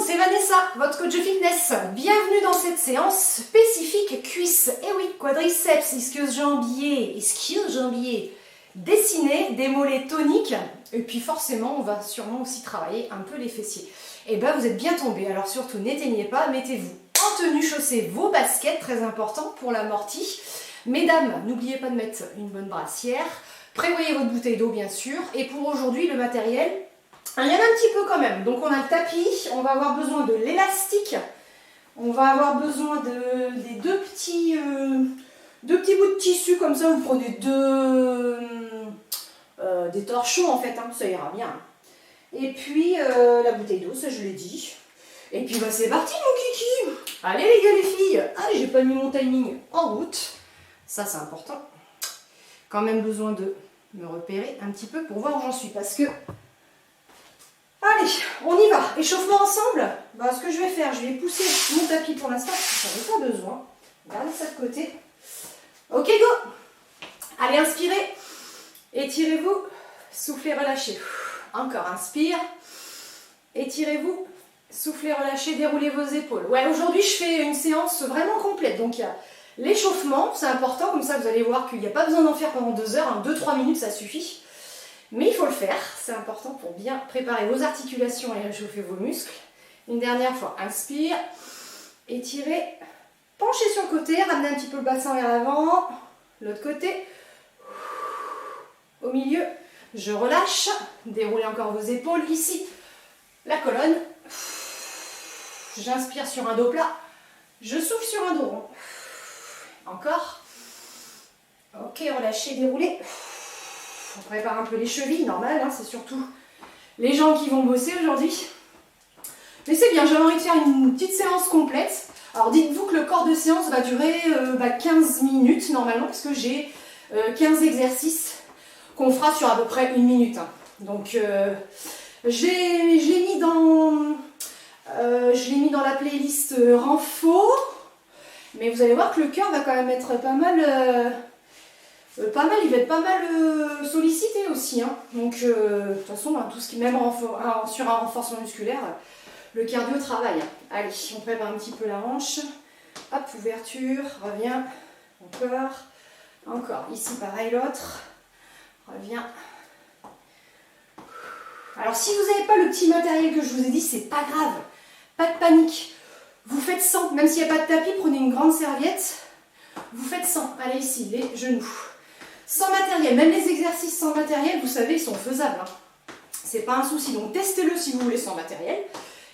c'est Vanessa, votre coach de fitness. Bienvenue dans cette séance spécifique cuisses. Et oui, quadriceps, ischio-jambier, dessiner des mollets toniques. Et puis forcément, on va sûrement aussi travailler un peu les fessiers. Et ben vous êtes bien tombés, alors surtout n'éteignez pas, mettez-vous en tenue, chaussez vos baskets, très important pour l'amorti. Mesdames, n'oubliez pas de mettre une bonne brassière. Prévoyez votre bouteille d'eau bien sûr. Et pour aujourd'hui, le matériel, il y en a un petit peu quand même. Donc on a le tapis, on va avoir besoin de l'élastique, on va avoir besoin des deux petits bouts de tissu comme ça. Vous prenez des torchons en fait, hein, ça ira bien. Et puis la bouteille d'eau, ça je l'ai dit. Et puis bah, c'est parti mon kiki. Allez les gars les filles. Allez, j'ai pas mis mon timing en route. Ça c'est important. Quand même besoin de me repérer un petit peu pour voir où j'en suis. Parce que... Allez, on y va. Échauffement ensemble. Bah, ce que je vais faire, je vais pousser mon tapis pour l'instant parce que j'en ai pas besoin. Gardez ça de côté. Ok, go. Allez, inspirez. Étirez-vous. Soufflez, relâchez. Encore, inspire. Étirez-vous. Soufflez, relâchez, déroulez vos épaules. Ouais, aujourd'hui, je fais une séance vraiment complète. Donc, il y a l'échauffement, c'est important. Comme ça, vous allez voir qu'il n'y a pas besoin d'en faire pendant 2 heures. 2-3 minutes, ça suffit. Mais il faut le faire, c'est important pour bien préparer vos articulations et réchauffer vos muscles. Une dernière fois, inspire, étirez, penchez sur le côté, ramenez un petit peu le bassin vers l'avant, l'autre côté, au milieu, je relâche, déroulez encore vos épaules, ici, la colonne, j'inspire sur un dos plat, je souffle sur un dos rond, encore, ok, relâchez, déroulez. On prépare un peu les chevilles, normal, hein, c'est surtout les jambes qui vont bosser aujourd'hui. Mais c'est bien, j'avais envie de faire une petite séance complète. Alors dites-vous que le corps de séance va durer 15 minutes normalement, parce que j'ai 15 exercices qu'on fera sur à peu près 1 minute. Hein. Donc je l'ai mis dans la playlist renfort, mais vous allez voir que le cœur va quand même être pas mal... il va être pas mal sollicité aussi. Hein. Donc, de toute façon, hein, tout ce qui, même sur un renforcement musculaire, le cardio travaille. Allez, on prépare un petit peu la hanche. Hop, ouverture, reviens. Encore. Ici, pareil, l'autre. Reviens. Alors, si vous n'avez pas le petit matériel que je vous ai dit, c'est pas grave. Pas de panique. Vous faites 100. Même s'il n'y a pas de tapis, prenez une grande serviette. Vous faites 100. Allez, ici, les genoux. Sans matériel, même les exercices sans matériel, vous savez, ils sont faisables. Hein. C'est pas un souci, donc testez-le si vous voulez sans matériel.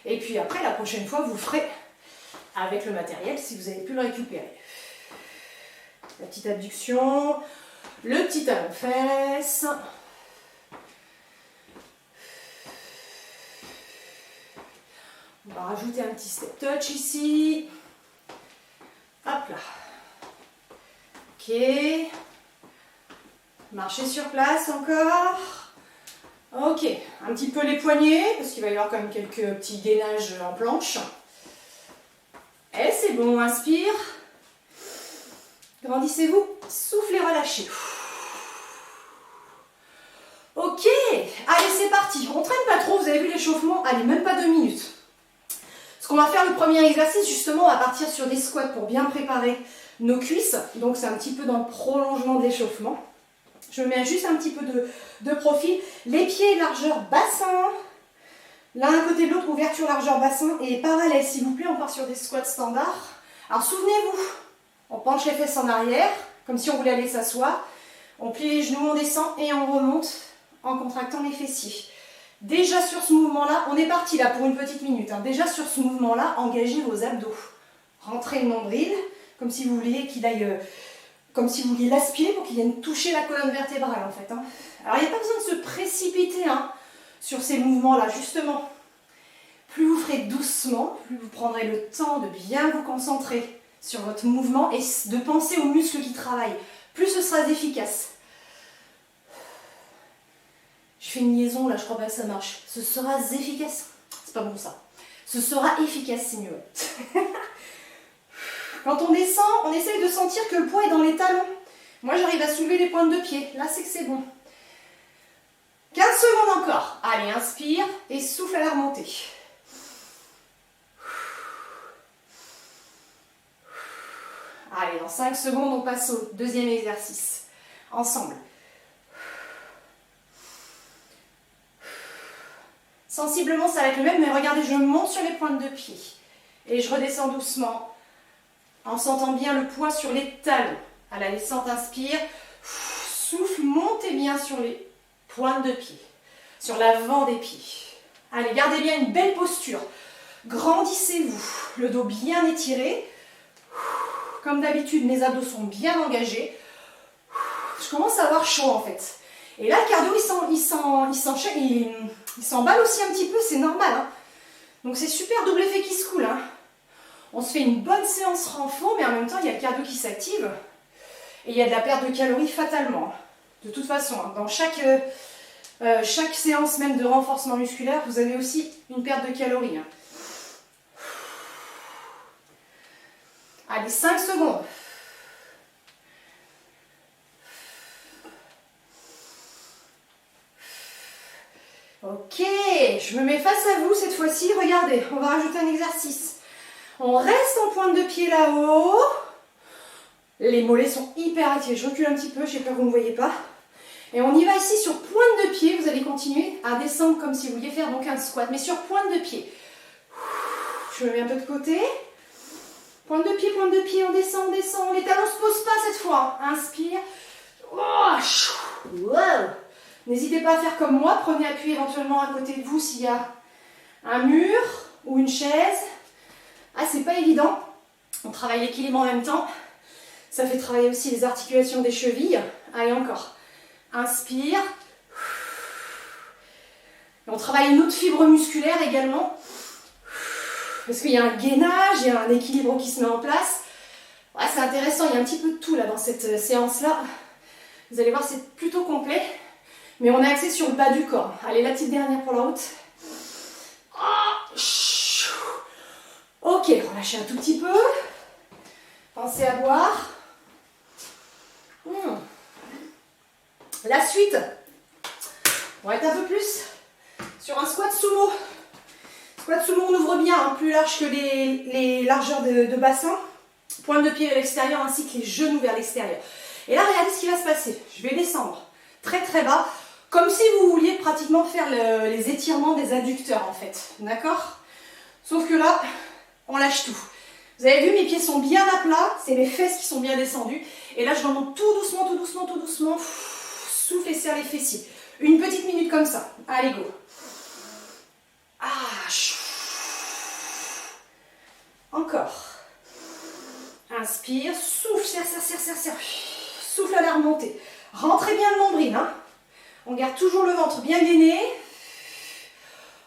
Et puis après, la prochaine fois, vous le ferez avec le matériel si vous avez pu le récupérer. La petite abduction, le petit talon-fesse. On va rajouter un petit step touch ici. Hop là. Ok. Marchez sur place encore. Ok, un petit peu les poignets, parce qu'il va y avoir quand même quelques petits gainages en planche. Et c'est bon, inspire. Grandissez-vous, soufflez, relâchez. Ok, allez c'est parti. On traîne pas trop, vous avez vu l'échauffement, allez, même pas 2 minutes. Ce qu'on va faire le premier exercice, justement, on va partir sur des squats pour bien préparer nos cuisses. Donc c'est un petit peu dans le prolongement de l'échauffement. Je mets juste un petit peu de profil. Les pieds, largeur bassin. L'un à côté de l'autre, ouverture, largeur bassin. Et parallèle, s'il vous plaît, on part sur des squats standards. Alors souvenez-vous, on penche les fesses en arrière, comme si on voulait aller s'asseoir. On plie les genoux, on descend et on remonte en contractant les fessiers. Déjà sur ce mouvement-là, on est parti là pour une petite minute. Hein. Déjà sur ce mouvement-là, engagez vos abdos. Rentrez le nombril, comme si vous vouliez qu'il aille... comme si vous vouliez l'aspirer pour qu'il vienne toucher la colonne vertébrale en fait. Hein. Alors il n'y a pas besoin de se précipiter hein, sur ces mouvements-là, justement. Plus vous ferez doucement, plus vous prendrez le temps de bien vous concentrer sur votre mouvement et de penser aux muscles qui travaillent, plus ce sera efficace. Je fais une liaison là, je crois pas que ça marche. Ce sera efficace. C'est pas bon ça. Ce sera efficace, c'est mieux. Quand on descend, on essaye de sentir que le poids est dans les talons. Moi, j'arrive à soulever les pointes de pied. Là, c'est que c'est bon. 15 secondes encore. Allez, inspire et souffle à la remontée. en 5 secondes, on passe au deuxième exercice. Ensemble. Sensiblement, ça va être le même, mais regardez, je monte sur les pointes de pied. Et je redescends doucement, en sentant bien le poids sur les talons. À la descente, inspire. Souffle, montez bien sur les pointes de pied, sur l'avant des pieds. Allez, gardez bien une belle posture. Grandissez-vous, le dos bien étiré. Comme d'habitude, mes abdos sont bien engagés. Je commence à avoir chaud en fait. Et là, le cardio, il s'emballe aussi un petit peu, c'est normal. Hein. Donc c'est super, double effet qui se coule. Hein. On se fait une bonne séance renfort, mais en même temps, il y a le cardio qui s'active. Et il y a de la perte de calories fatalement. De toute façon, hein, dans chaque séance même de renforcement musculaire, vous avez aussi une perte de calories. Hein. Allez, 5 secondes. Ok, je me mets face à vous cette fois-ci. Regardez, on va rajouter un exercice. On reste en pointe de pied là-haut. Les mollets sont hyper actifs. Je recule un petit peu, j'ai peur que vous ne me voyez pas. Et on y va ici sur pointe de pied. Vous allez continuer à descendre comme si vous vouliez faire donc un squat, mais sur pointe de pied. Je me mets un peu de côté. Pointe de pied, on descend, on descend. Les talons ne se posent pas cette fois. Inspire. Wow. N'hésitez pas à faire comme moi. Prenez appui éventuellement à côté de vous s'il y a un mur ou une chaise. Ah, c'est pas évident. On travaille l'équilibre en même temps. Ça fait travailler aussi les articulations des chevilles. Allez, encore. Inspire. Et on travaille une autre fibre musculaire également. Parce qu'il y a un gainage, il y a un équilibre qui se met en place. Ouais, c'est intéressant, il y a un petit peu de tout là dans cette séance-là. Vous allez voir, c'est plutôt complet. Mais on est axé sur le bas du corps. Allez, la petite dernière pour la route. Ok, relâchez un tout petit peu. Pensez à boire. La suite, on va être un peu plus sur un squat sumo. Squat sumo, on ouvre bien, hein, plus large que les largeurs de bassin. Pointe de pied vers l'extérieur ainsi que les genoux vers l'extérieur. Et là, regardez ce qui va se passer. Je vais descendre très très bas, comme si vous vouliez pratiquement faire les étirements des adducteurs en fait. D'accord? Sauf que là, on lâche tout. Vous avez vu, mes pieds sont bien à plat, c'est mes fesses qui sont bien descendues. Et là, je remonte tout doucement, tout doucement, tout doucement. Souffle et serre les fessiers. Une petite minute comme ça. Allez, go. Encore. Inspire, souffle, serre, serre, serre, serre, serre. Souffle à la remontée. Rentrez bien le nombril. Hein. On garde toujours le ventre bien gainé.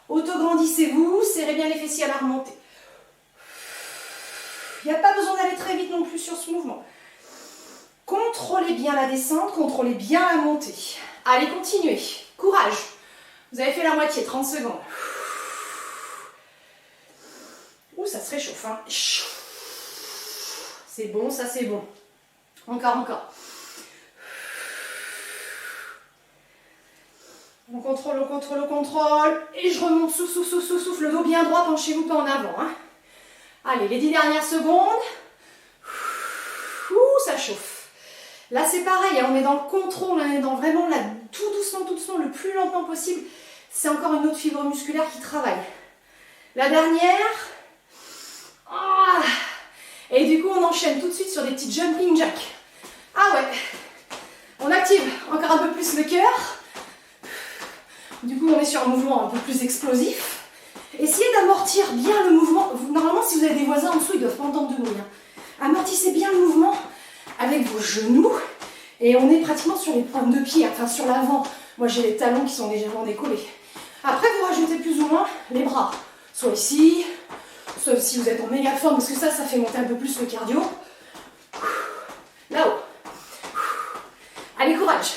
Auto-grandissez-vous, serrez bien les fessiers à la remontée. Il n'y a pas besoin d'aller très vite non plus sur ce mouvement. Contrôlez bien la descente, contrôlez bien la montée. Allez, continuez. Courage. Vous avez fait la moitié, 30 secondes. Ouh, ça se réchauffe. Hein. C'est bon, ça c'est bon. Encore, encore. On contrôle, on contrôle, on contrôle. Et je remonte, souffle, souffle, souffle, souffle. Le dos bien droit, penchez-vous pas en avant. Hein. Allez, les 10 dernières secondes. Ouh, ça chauffe. Là, c'est pareil, on est dans le contrôle, on est dans vraiment là, tout doucement, le plus lentement possible. C'est encore une autre fibre musculaire qui travaille. La dernière. Et du coup, on enchaîne tout de suite sur des petits jumping jacks. Ah ouais. On active encore un peu plus le cœur. Du coup, on est sur un mouvement un peu plus explosif. Essayez d'amortir bien le mouvement. Normalement, si vous avez des voisins en dessous, ils ne doivent pas entendre de bruit. Hein. Amortissez bien le mouvement avec vos genoux. Et on est pratiquement sur les pointes de pied, enfin sur l'avant. Moi, j'ai les talons qui sont légèrement décollés. Après, vous rajoutez plus ou moins les bras. Soit ici, soit si vous êtes en méga forme, parce que ça fait monter un peu plus le cardio. Là-haut. Allez, courage.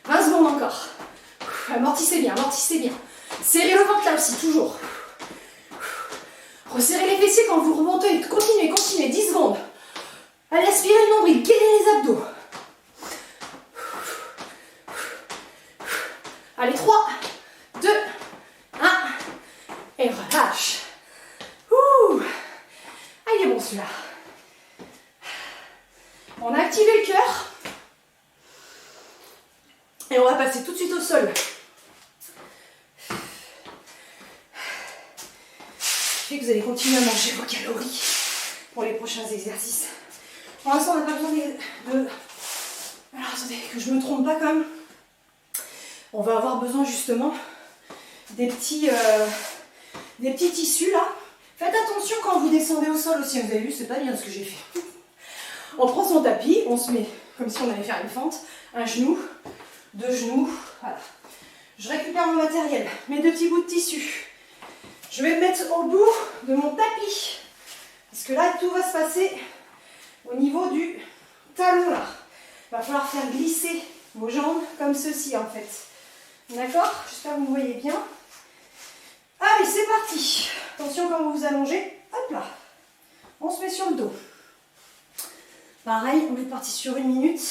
20 secondes encore. Amortissez bien, amortissez bien. Serrez le ventre là aussi, toujours. Resserrez les fessiers quand vous remontez. Continuez, continuez. 10 secondes. Allez, aspirez le nombril. Gainez les abdos. Allez, 3, 2, 1. Et relâche. Ouh. Ah, il est bon celui-là. activer le cœur. Et on va passer tout de suite au sol. Ce qui fait que vous allez continuer à manger vos calories pour les prochains exercices. Pour l'instant, on n'a pas besoin de... Alors attendez, que je ne me trompe pas quand même. On va avoir besoin justement des petits tissus là. Faites attention quand vous descendez au sol aussi. Vous avez vu, c'est pas bien ce que j'ai fait. On prend son tapis, on se met comme si on allait faire une fente. Un genou, deux genoux. Voilà. Je récupère mon matériel, mes deux petits bouts de tissu. Je vais me mettre au bout de mon tapis. Parce que là, tout va se passer au niveau du talon là. Il va falloir faire glisser vos jambes comme ceci en fait. D'accord? J'espère que vous me voyez bien. Allez, c'est parti. Attention quand vous vous allongez. Hop là. On se met sur le dos. Pareil, on est parti sur 1 minute.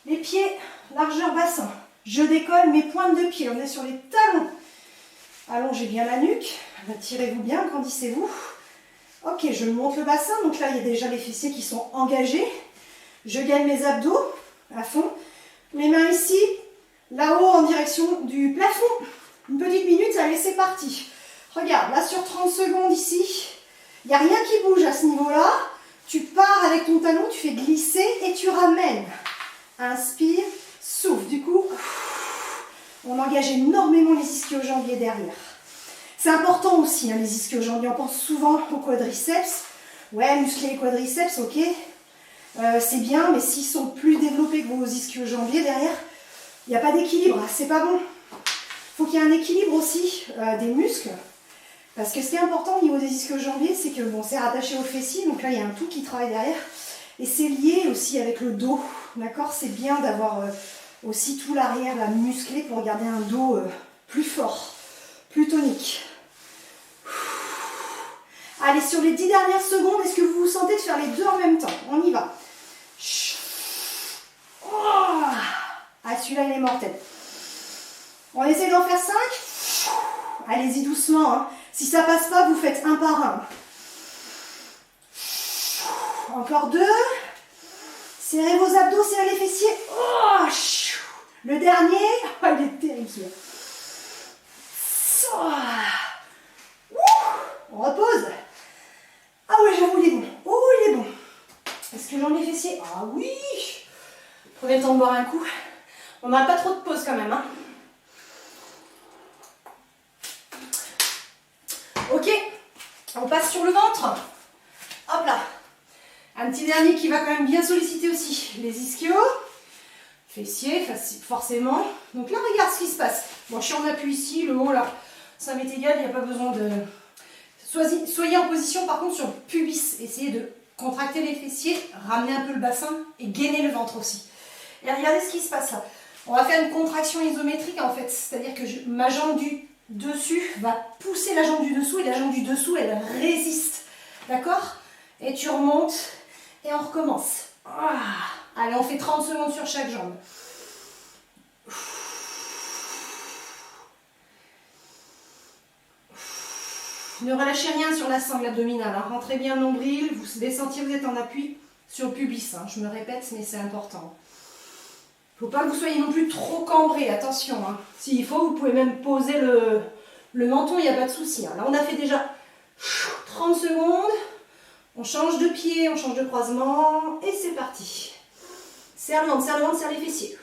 Les pieds, largeur bassin. Je décolle mes pointes de pied. On est sur les talons. Allongez bien la nuque. Tirez-vous bien, grandissez-vous. Ok, je monte le bassin. Donc là, il y a déjà les fessiers qui sont engagés. Je gagne mes abdos à fond. Les mains ici, là-haut en direction du plafond. Une petite minute, allez, c'est parti. Regarde, là sur 30 secondes ici, il n'y a rien qui bouge à ce niveau-là. Tu pars avec ton talon, tu fais glisser et tu ramènes. Inspire, souffle. Du coup, on engage énormément les ischio-jambiers derrière. C'est important aussi, hein, les ischio-jambiers. On pense souvent aux quadriceps. Ouais, muscler les quadriceps, ok. C'est bien, mais s'ils sont plus développés que vos ischio-jambiers derrière, il n'y a pas d'équilibre. C'est pas bon. Il faut qu'il y ait un équilibre aussi des muscles. Parce que ce qui est important au niveau des ischio-jambiers, c'est que bon, c'est rattaché au fessier. Donc là, il y a un tout qui travaille derrière. Et c'est lié aussi avec le dos. D'accord? C'est bien d'avoir aussi tout l'arrière là, musclé pour garder un dos plus fort, plus tonique. Allez, sur les 10 dernières secondes, est-ce que vous vous sentez de faire les deux en même temps? On y va. Oh, ah, celui-là, il est mortel. On essaie d'en faire 5. Allez-y doucement. Hein. Si ça passe pas, vous faites un par un. Encore 2. Serrez vos abdos, serrez les fessiers. Oh, le dernier. Oh, il est terrible celui-là. On repose. Ah ouais, j'avoue, il est bon. Oh, il est bon. Est-ce que j'en ai fessiers? Ah oui. Prenez le temps de boire un coup. On n'a pas trop de pause quand même. Hein. Ok, on passe sur le ventre. Hop là. Un petit dernier qui va quand même bien solliciter aussi les ischios. Fessiers, forcément. Donc là, regarde ce qui se passe. Bon, je suis en appui ici, le haut là, ça m'est égal, il n'y a pas besoin de... Soyez en position par contre sur le pubis. Essayez de contracter les fessiers, ramener un peu le bassin et gainer le ventre aussi. Et regardez ce qui se passe là. On va faire une contraction isométrique en fait. C'est-à-dire que ma jambe du dessus va pousser la jambe du dessous et la jambe du dessous, elle résiste. D'accord? Et tu remontes et on recommence. Allez, on fait 30 secondes sur chaque jambe. Ne relâchez rien sur la sangle abdominale. Hein. Rentrez bien le nombril, vous devez sentir que vous êtes en appui sur le pubis. Hein. Je me répète, mais c'est important. Il ne faut pas que vous soyez non plus trop cambré, attention. Hein. S'il faut, vous pouvez même poser le menton, il n'y a pas de souci. Hein. Là, on a fait déjà 30 secondes. On change de pied, on change de croisement. Et c'est parti. Serre le ventre, serre les fessiers.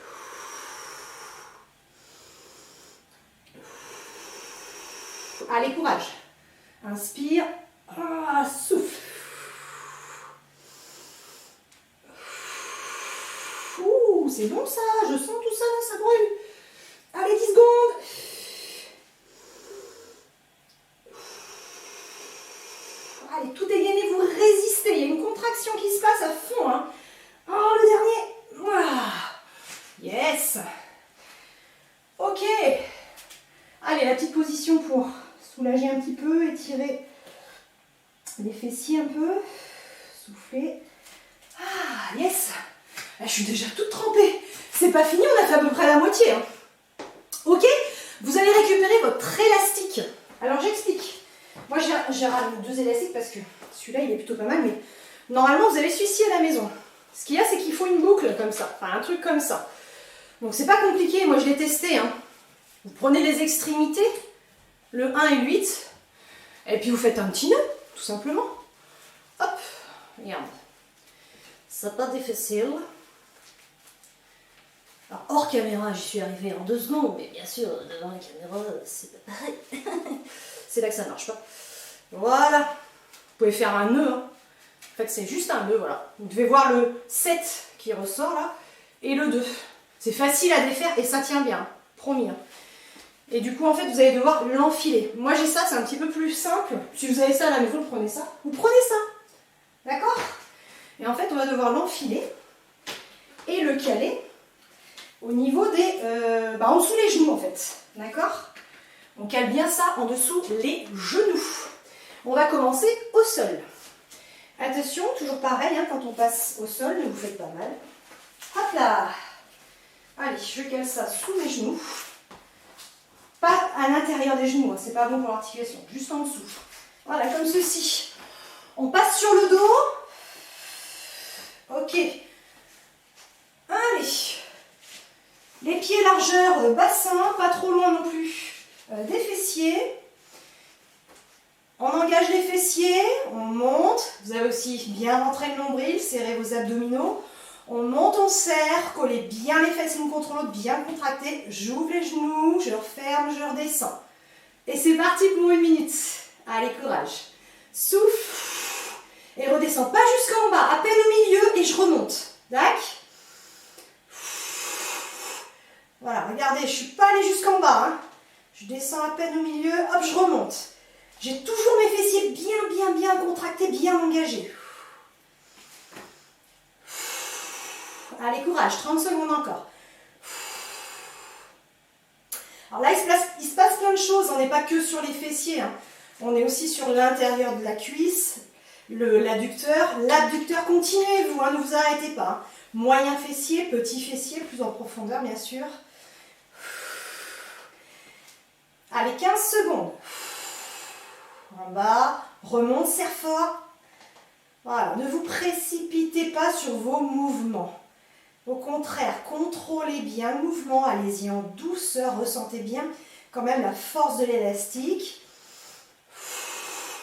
Allez, courage. Inspire. Souffle. C'est bon ça, je sens tout ça, là, ça brûle. Allez, 10 secondes. Allez, tout est gainé, vous résistez. Il y a une contraction qui se passe à fond. Hein. Oh, le dernier. Yes. Ok. Allez, la petite position pour soulager un petit peu, étirer les fessiers un peu. Souffler. Yes. Là, je suis déjà toute trempée. C'est pas fini, on a fait à peu près la moitié. Hein. Ok, vous allez récupérer votre élastique. Alors, j'explique. Moi, j'ai ramené 2 élastiques parce que celui-là, il est plutôt pas mal. Mais normalement, vous avez celui-ci à la maison. Ce qu'il y a, c'est qu'il faut une boucle comme ça, enfin un truc comme ça. Donc c'est pas compliqué, moi je l'ai testé. Hein. Vous prenez les extrémités, le 1 et le 8, et puis vous faites un petit nœud, tout simplement. Hop, regarde. Ça n'a pas d'effet difficile. Alors hors caméra, j'y suis arrivée en 2 secondes, mais bien sûr, devant la caméra, c'est pas pareil. C'est là que ça marche pas. Voilà. Vous pouvez faire un nœud. Hein. En fait, c'est juste un nœud, voilà. Vous devez voir le 7 qui ressort là, et le 2. C'est facile à défaire et ça tient bien, promis. Hein. Et du coup, en fait, vous allez devoir l'enfiler. Moi, j'ai ça, c'est un petit peu plus simple. Si vous avez ça à la maison, prenez ça. Vous prenez ça. D'accord? Et en fait, on va devoir l'enfiler et le caler au niveau des... en dessous les genoux, en fait. D'accord? On cale bien ça en dessous les genoux. On va commencer au sol. Attention, toujours pareil, hein, quand on passe au sol, ne vous faites pas mal. Hop là! Allez, je cale ça sous mes genoux. Pas à l'intérieur des genoux, hein, c'est pas bon pour l'articulation, juste en dessous. Voilà, comme ceci. On passe sur le dos. Ok. Allez. Les pieds largeur bassin, pas trop loin non plus des fessiers. On engage les fessiers, on monte. Vous avez aussi bien rentré le nombril, serrez vos abdominaux. On monte, on serre, collez bien les fesses l'une contre l'autre, bien contractées. J'ouvre les genoux, je referme, je redescends. Et c'est parti pour 1 minute. Allez, courage. Souffle. Et redescends pas jusqu'en bas, à peine au milieu et je remonte. Tac. Voilà, regardez, je ne suis pas allée jusqu'en bas. Hein. Je descends à peine au milieu, hop, je remonte. J'ai toujours mes fessiers bien contractés, bien engagés. Allez, courage, 30 secondes encore. Alors là, il se passe plein de choses. On n'est pas que sur les fessiers. Hein. On est aussi sur l'intérieur de la cuisse, l'adducteur. L'abducteur, continuez-vous, hein, ne vous arrêtez pas. Hein. Moyen fessier, petit fessier, plus en profondeur, bien sûr. Allez, 15 secondes. En bas, remonte, serre fort. Voilà, ne vous précipitez pas sur vos mouvements. Au contraire, contrôlez bien le mouvement, allez-y en douceur, ressentez bien quand même la force de l'élastique.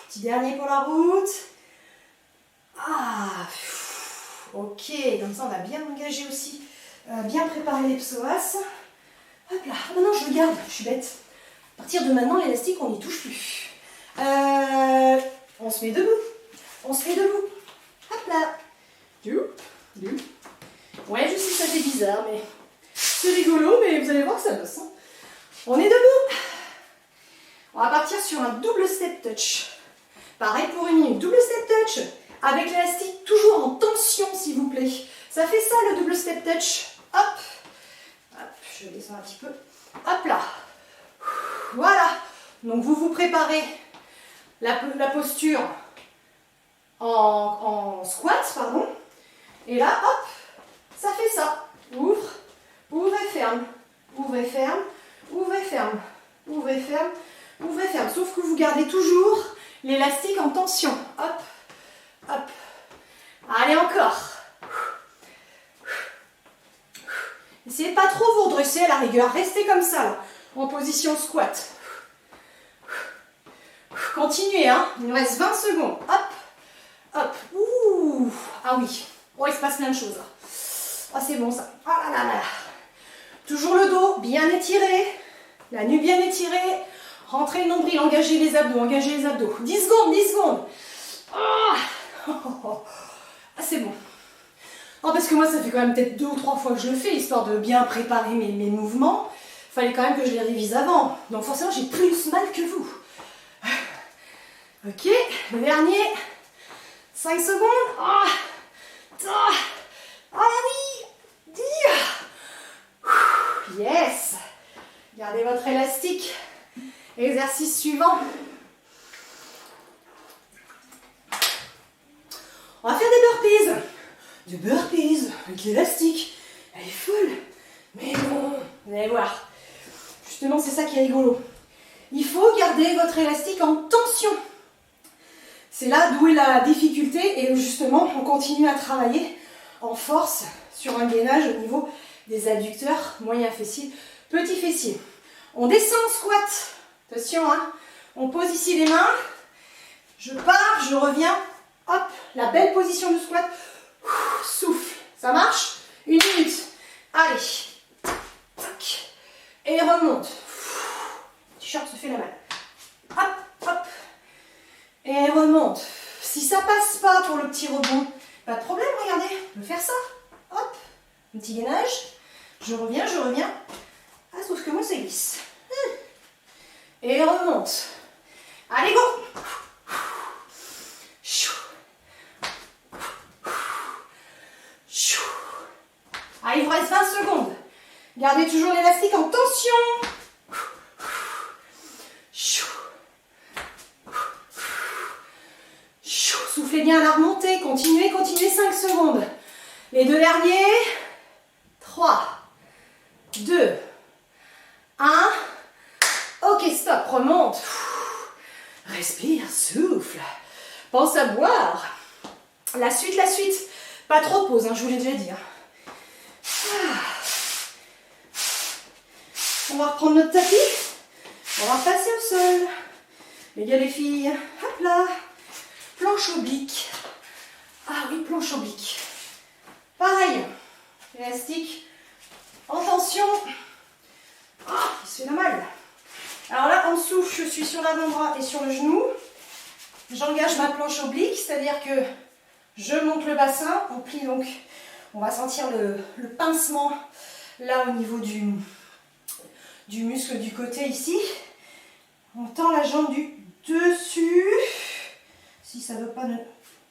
Petit dernier pour la route. Ah, ok, comme ça on va bien engager aussi, bien préparer les psoas. Hop là, oh non, je le garde, je suis bête. À partir de maintenant, l'élastique, on n'y touche plus. On se met debout. On se met debout. Hop là. Ouais, je sais que ça fait bizarre, mais c'est rigolo, mais vous allez voir que ça bosse. Hein. On est debout. On va partir sur un double step touch. Pareil pour 1 minute. Double step touch avec l'élastique toujours en tension, s'il vous plaît. Ça fait ça, le double step touch. Hop. Hop, je descends un petit peu. Hop là. Voilà. Donc, vous vous préparez la posture en squat, pardon. Et là, hop, ça fait ça. Ouvre, ouvre et ferme. Ouvre et ferme, ouvre et ferme. Ouvre et ferme, ouvre et ferme. Sauf que vous gardez toujours l'élastique en tension. Hop, hop. Allez, encore. Essayez pas trop vous redresser à la rigueur. Restez comme ça, là, en position squat. Continuez, hein. Il nous reste 20 secondes. Hop, hop. Ouh. Ah oui. Oh, il se passe plein de choses, là. Ah, c'est bon, ça. Ah là là là. Toujours le dos bien étiré. La nuque bien étirée. Rentrez le nombril, engagez les abdos, engagez les abdos. 10 secondes, 10 secondes. Ah, ah c'est bon. Non, parce que moi, ça fait quand même peut-être 2 ou 3 fois que je le fais, histoire de bien préparer mes mouvements. Il fallait quand même que je les révise avant. Donc forcément, j'ai plus mal que vous. Ok, le dernier. 5 secondes. Ah, ah oui. Yes. Gardez votre élastique. Exercice suivant. On va faire des burpees. Des burpees avec l'élastique. Elle est folle. Mais bon, vous allez voir. Justement, c'est ça qui est rigolo. Il faut garder votre élastique en tension. C'est là d'où est la difficulté et justement, on continue à travailler en force sur un gainage au niveau des adducteurs, moyen fessier, petit fessier. On descend en squat. Attention, hein. On pose ici les mains. Je pars, je reviens. Hop, la belle position de squat. Souffle. Ça marche? 1 minute. Allez. Tac. Et remonte. Le t-shirt se fait la malle. Hop, hop. Et remonte. Si ça passe pas pour le petit rebond, pas de problème, regardez. On peut faire ça. Hop. Un petit gainage. Je reviens, je reviens. Ah, sauf que moi, ça glisse. Et remonte. Allez, go. Ah, il vous reste 20 secondes. Gardez toujours l'élastique en tension. Soufflez bien à la remontée. Continuez, continuez 5 secondes. Les 2 derniers. 3, 2, 1. Ok, stop, remonte. Respire, souffle. Pense à boire. La suite, la suite. Pas trop de pause, hein, je vous l'ai déjà dit. On va reprendre notre tapis. On va passer au sol. Les gars, les filles, hop là. Planche oblique. Ah oui, planche oblique. Pareil. Élastique. En tension. Ah, il se fait la mal. Alors là, en dessous, je suis sur l'avant-bras et sur le genou. J'engage ma planche oblique, c'est-à-dire que je monte le bassin, on plie donc, on va sentir le pincement là au niveau du muscle du côté ici. On tend la jambe du dessus, si ça ne veut pas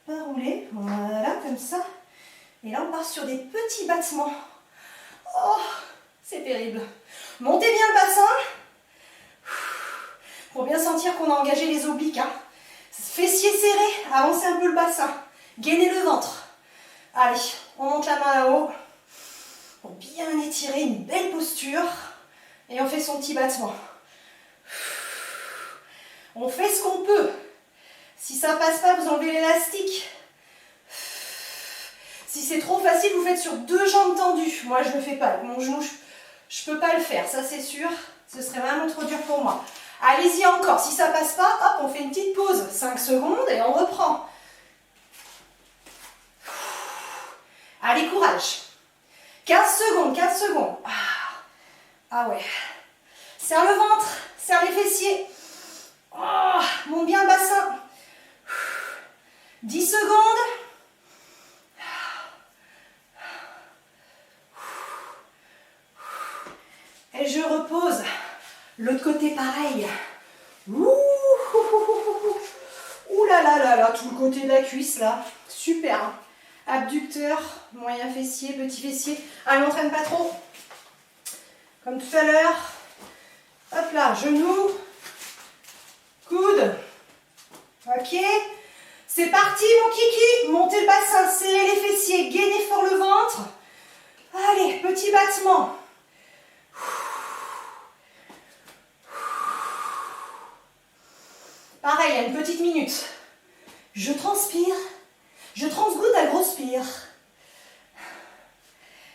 rouler, voilà, comme ça. Et là, on part sur des petits battements. Oh, c'est terrible. Montez bien le bassin, pour bien sentir qu'on a engagé les obliques. Hein. Fessiers serrés, avancez un peu le bassin. Gainez le ventre. Allez, on monte la main là-haut pour bien étirer une belle posture. Et on fait son petit battement. On fait ce qu'on peut. Si ça passe pas, vous enlevez l'élastique. Si c'est trop facile, vous faites sur 2 jambes tendues. Moi, je ne le fais pas. Avec mon genou, je ne peux pas le faire. Ça, c'est sûr. Ce serait vraiment trop dur pour moi. Allez-y encore. Si ça passe pas, hop, on fait une petite pause. 5 secondes et on reprend. Allez, courage. 15 secondes, 15 secondes. Ah ouais. Serre le ventre, serre les fessiers. Oh, monte bien le bassin. 10 secondes. Et je repose. L'autre côté, pareil. Ouh là là là là, tout le côté de la cuisse, là. Super. Hein. Abducteur, moyen fessier, petit fessier. Allez, on n'entraîne pas trop. Comme tout à l'heure. Hop là, genou. Coude. Ok. C'est parti, mon kiki. Montez le bassin, serrez les fessiers, gainez fort le ventre. Allez, petit battement. Pareil, à une petite minute. Je transpire. Je transgoutte à grosse-pire.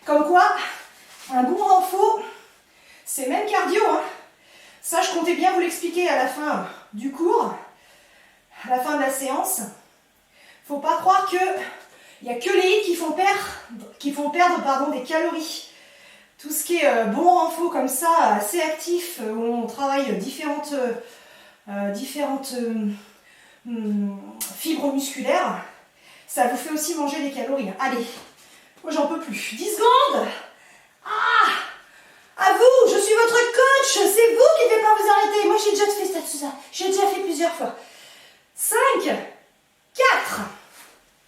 Comme quoi, un bon renfort, c'est même cardio. Hein. Ça, je comptais bien vous l'expliquer à la fin du cours, à la fin de la séance. Faut pas croire qu'il n'y a que les hits qui font perdre des calories. Tout ce qui est bon renfort comme ça, assez actif, où on travaille différentes fibres musculaires, ça vous fait aussi manger des calories. Allez, moi j'en peux plus. 10 secondes. Ah, à vous, je suis votre coach, c'est vous qui ne devez pas vous arrêter. Moi j'ai déjà fait ça, j'ai déjà fait plusieurs fois. 5, 4,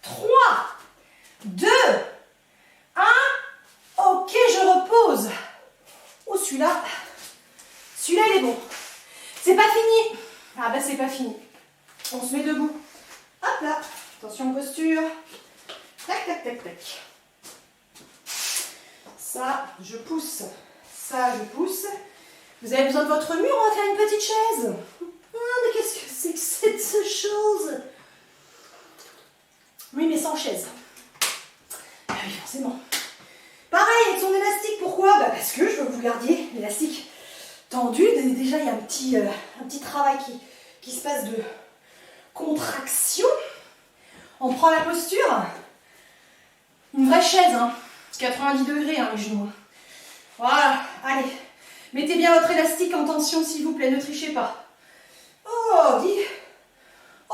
3, 2, 1. Ok, je repose. Oh, celui-là, il est bon. C'est pas fini. Ah bah c'est pas fini. On se met debout. Hop là. Attention posture. Tac, tac, tac, tac. Ça, je pousse. Ça, je pousse. Vous avez besoin de votre mur, on va faire une petite chaise. Ah, mais qu'est-ce que c'est que cette chose? Oui, mais sans chaise. Ah oui, c'est bon. Pareil avec son élastique, pourquoi? Parce que je veux que vous gardiez l'élastique tendu. Déjà, il y a un petit travail qui se passe de contraction. On prend la posture. Une vraie chaise, 90 degrés les genoux. Voilà, allez. Mettez bien votre élastique en tension s'il vous plaît, ne trichez pas. Oh,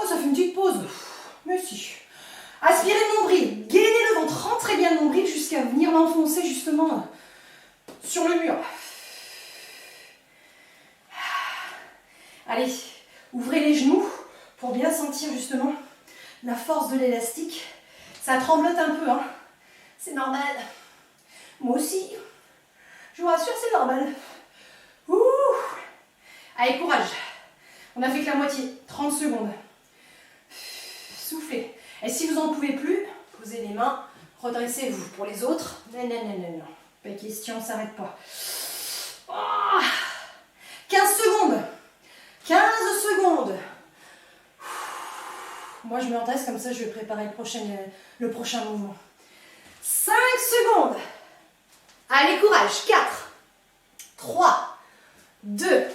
ça fait une petite pause. Mais si. Aspirez le nombril, gainez le ventre, rentrez bien le nombril jusqu'à venir l'enfoncer justement sur le mur. Allez, ouvrez les genoux pour bien sentir justement la force de l'élastique. Ça tremblote un peu, c'est normal. Moi aussi. Je vous rassure, c'est normal. Ouh. Allez, courage. On a fait que la moitié. 30 secondes. Soufflez. Et si vous n'en pouvez plus, posez les mains, redressez-vous. Pour les autres, non. Pas question, on ne s'arrête pas. Oh. 15 secondes. 15 secondes. Moi, je me redresse comme ça, je vais préparer le prochain mouvement. 5 secondes. Allez, courage. 4, 3, 2,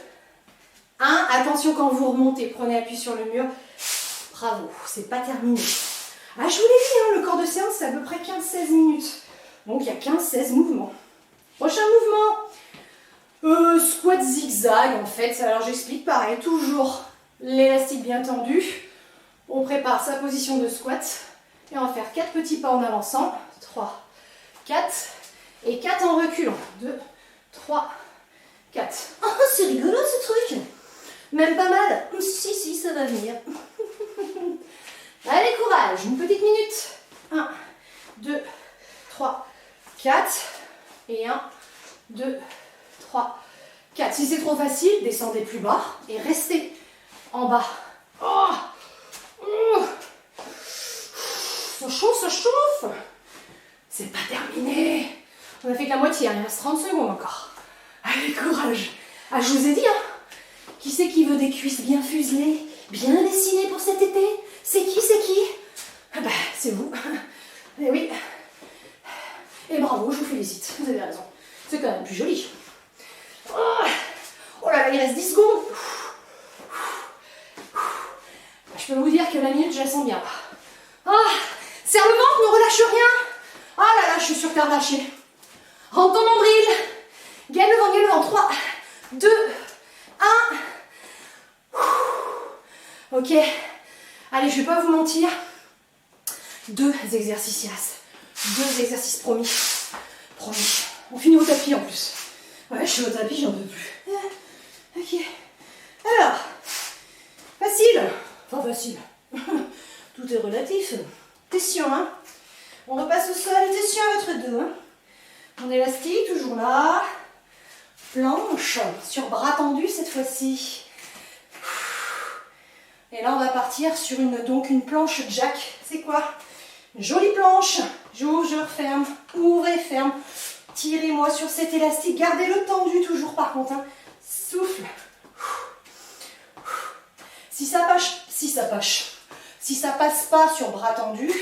1. Attention quand vous remontez, prenez appui sur le mur. Bravo, c'est pas terminé. Je vous l'ai dit, le corps de séance, c'est à peu près 15-16 minutes. Donc, il y a 15-16 mouvements. Prochain mouvement. Squat zigzag, en fait. Alors, j'explique pareil. Toujours l'élastique bien tendu. On prépare sa position de squat. Et on va faire 4 petits pas en avançant. 3, 4. Et 4 en reculant. 2, 3, 4. Oh, c'est rigolo ce truc. Même pas mal. Si, ça va venir. Allez, courage. Une petite minute. 1, 2, 3, 4. Et 1, 2, 3, 4. Si c'est trop facile, descendez plus bas et restez en bas. Oh, ça chauffe. C'est pas terminé. On a fait que la moitié, il reste 30 secondes encore. Allez, courage. Je vous ai dit, qui c'est qui veut des cuisses bien fuselées, bien dessinées pour cet été? C'est qui? C'est vous. Et oui. Et bravo, je vous félicite. Vous avez raison. C'est quand même plus joli. Oh là là, il reste 10 secondes. Je peux vous dire que la minute, je la sens bien. Serre le ventre, ne relâche rien. Là là, je suis sûre que t'as relâché. Rentre ton nombril. Gagne le vent. 3, 2, 1. Ok. Allez, je vais pas vous mentir. 2 exercices, Iras. 2 exercices promis. On finit au tapis en plus. Ouais, je suis au tapis, j'en peux plus. Ok. Alors, facile. Enfin, facile. Tout est relatif. Attention, On repasse au sol. Attention à votre dos, Mon élastique, toujours là. Planche. Sur bras tendus cette fois-ci. Et là, on va partir sur une planche jack. C'est quoi? Jolie planche. J'ouvre, je referme. Ouvrez, ferme. Tirez-moi sur cet élastique. Gardez-le tendu toujours par contre. Souffle. Si ça passe pas sur bras tendus,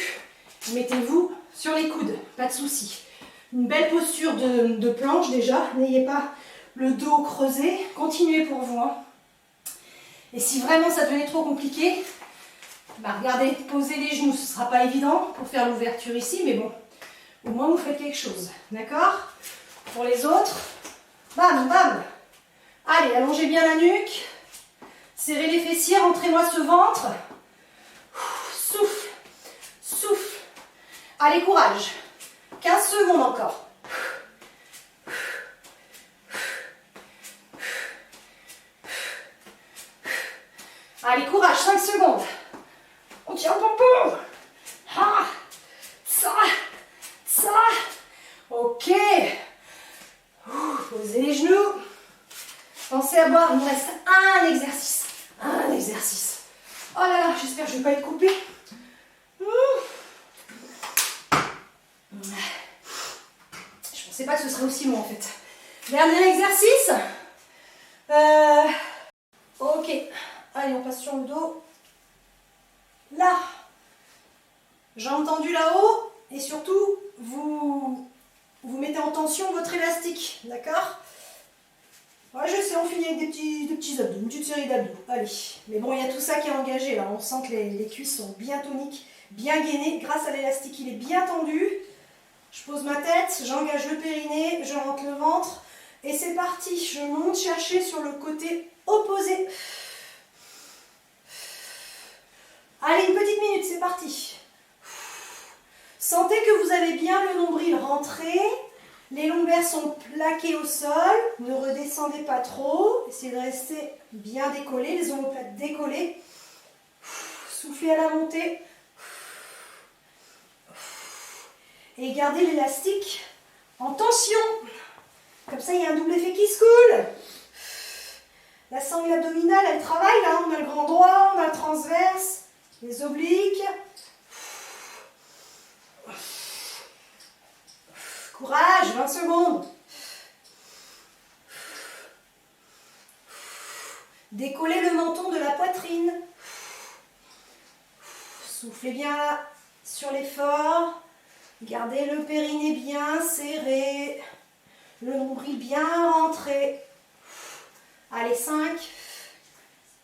mettez-vous sur les coudes. Pas de souci. Une belle posture de planche déjà. N'ayez pas le dos creusé. Continuez pour vous. Et si vraiment ça devenait trop compliqué, regardez, posez les genoux. Ce ne sera pas évident pour faire l'ouverture ici, mais bon, au moins vous faites quelque chose. D'accord? Pour les autres, bam, bam. Allez, allongez bien la nuque. Serrez les fessiers, rentrez-moi ce ventre. Souffle. Allez, courage. 15 secondes encore. Allez, courage, 5 secondes. On tient le pompon. Ça. Ok. Posez les genoux. Pensez à boire, il nous reste un exercice. Oh là là, j'espère que je ne vais pas être coupée. Je pensais pas que ce serait aussi long en fait. Dernier exercice. Ok. Allez, on passe sur le dos. Là. Jambes tendues là-haut. et surtout, vous mettez en tension votre élastique, d'accord? Ouais, je sais, on finit avec des petits abdos, une petite série d'abdos. Allez, mais bon, il y a tout ça qui est engagé là. On sent que les cuisses sont bien toniques, bien gainées. Grâce à l'élastique, il est bien tendu. Je pose ma tête, j'engage le périnée, je rentre le ventre. Et c'est parti, je monte chercher sur le côté opposé. Allez, une petite minute, c'est parti. Sentez que vous avez bien le nombril rentré. Les lombaires sont plaqués au sol, ne redescendez pas trop, essayez de rester bien décollés, les omoplates décollées. Soufflez à la montée. Et gardez l'élastique en tension. Comme ça, il y a un double effet qui se coule. La sangle abdominale, elle travaille là, on a le grand droit, on a le transverse, les obliques. Courage, 20 secondes. Décollez le menton de la poitrine. Soufflez bien là sur l'effort. Gardez le périnée bien serré. Le nombril bien rentré. Allez, 5,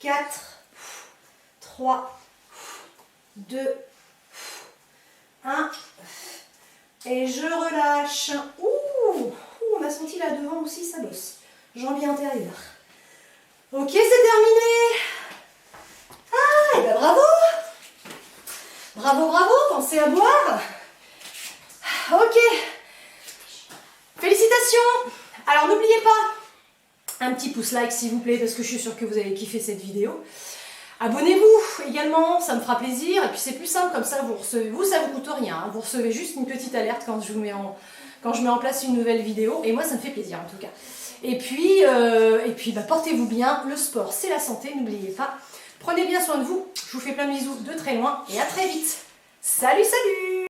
4, 3, 2, 1. Et je relâche. Ouh, on a senti là devant aussi, ça bosse. Jambier antérieur. Ok, c'est terminé. Ah, et ben bravo. Bravo, bravo, pensez à boire. Ok. Félicitations. Alors n'oubliez pas, un petit pouce like s'il vous plaît, parce que je suis sûre que vous avez kiffé cette vidéo. Abonnez-vous également, ça me fera plaisir. Et puis c'est plus simple comme ça, vous recevez, ça vous coûte rien. Hein, vous recevez juste une petite alerte quand je mets en place une nouvelle vidéo. Et moi ça me fait plaisir en tout cas. Et puis bah, portez-vous bien. Le sport c'est la santé, n'oubliez pas. Prenez bien soin de vous. Je vous fais plein de bisous de très loin et à très vite. Salut, salut!